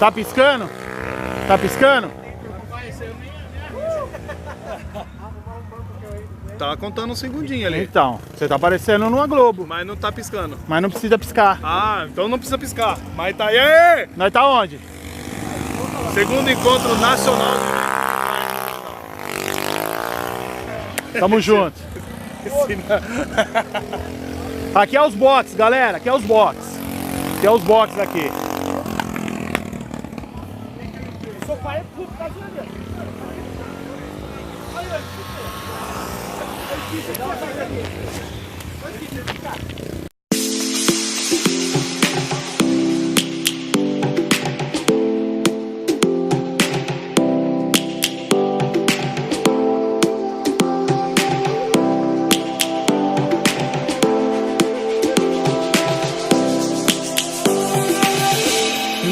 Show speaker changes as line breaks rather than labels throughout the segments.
Tá piscando? Tá piscando?
Tá contando um segundinho ali.
Então, você tá aparecendo numa Globo.
Mas não tá piscando.
Mas não precisa piscar.
Ah, então não precisa piscar. Mas tá aí!
Nós tá onde?
Segundo encontro nacional.
Tamo junto. Aqui é os boxes, galera. Aqui é os boxes. Aqui é os boxes aqui. Seu pai é puto, tá vendo?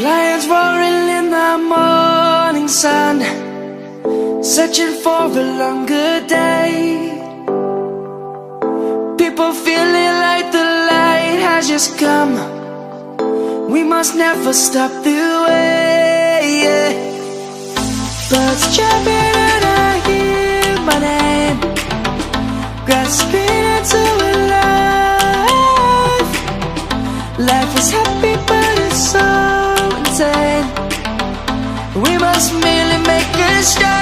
Lions roaring in the morning sun, searching for a longer day. People feeling like the light has just come. We must never stop the way. Birds chirping and I hear my name, grasping into a life. Life is happy but it's so insane. We must merely make a start.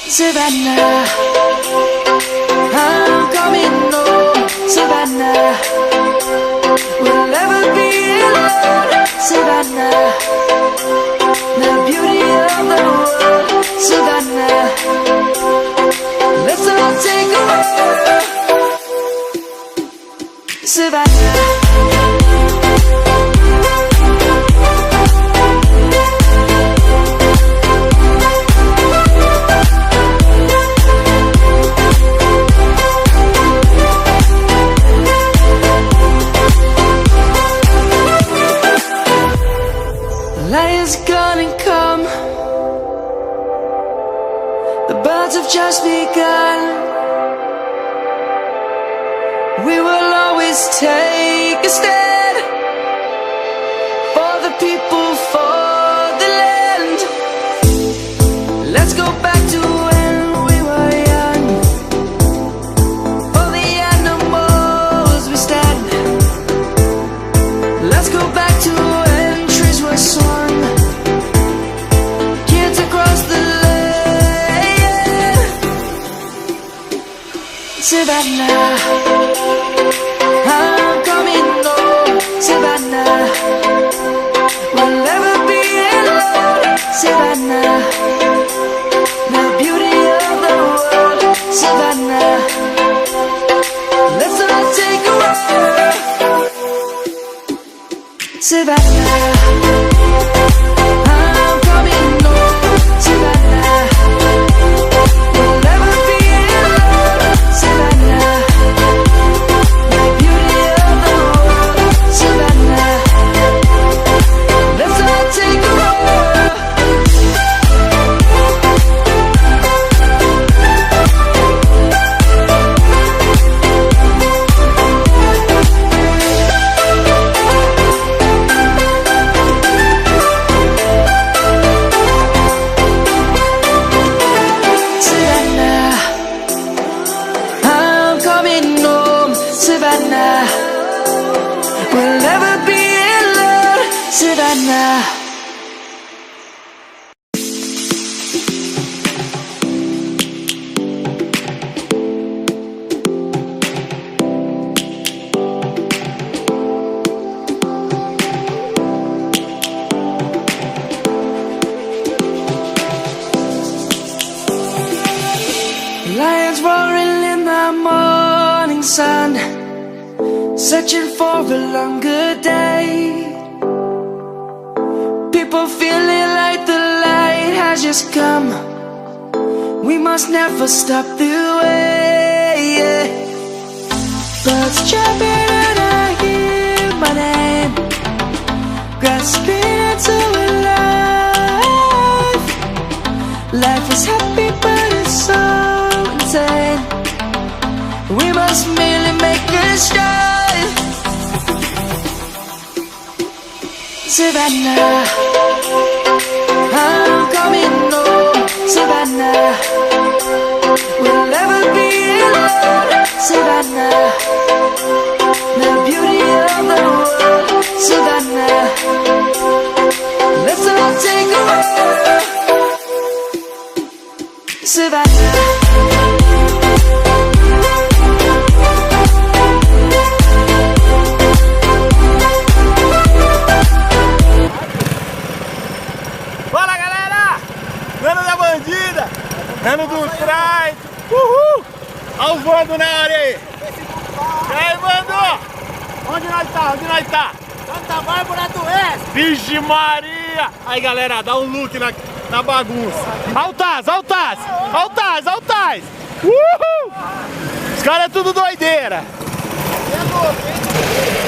Savannah, I'm coming home. Savannah, we'll never be alone. Savannah, the beauty of the world. Savannah, let's all take a walk. Savannah. Lion's gonna come. The birds have just begun. We will always take a stand for the people, for the land. Let's go back to when we were young. For the animals we stand. Let's go back to when trees were swung. Kids across the land. Savannah, I'm coming home. Savannah, we'll never be alone. Savannah, the beauty of the world. Savannah, let's all take a walk. Savannah, I'm coming home. Savannah, we'll never be alone. Savannah, the beauty of the world. Savannah, let's all take a walk. Savannah, I'm coming home. Savannah, we'll never be alone. Savannah. Lions roaring in the morning sun, searching for a longer day. People feeling like the light has just come. We must never stop the way. Birds chirping and I hear my name, grasping into a life. Life is happy but it's so insane. We must merely make a start. Savannah, I'm coming home, Savannah. We'll never be alone, Savannah. The beauty of the world, Savannah. Let's all take a walk, Savannah.
Ano da bandida, ano do Trike, uhul! Olha o Vando na área aí. E aí, Vando? Onde nós tá? Onde nós tá?
Santa Bárbara do Oeste.
Vixe Maria! Aí, galera, dá um look na bagunça. Olha o Taz, olha o Taz, olha o Taz, olha o Taz. Uhul! Os caras é tudo doideira.
É louco, hein?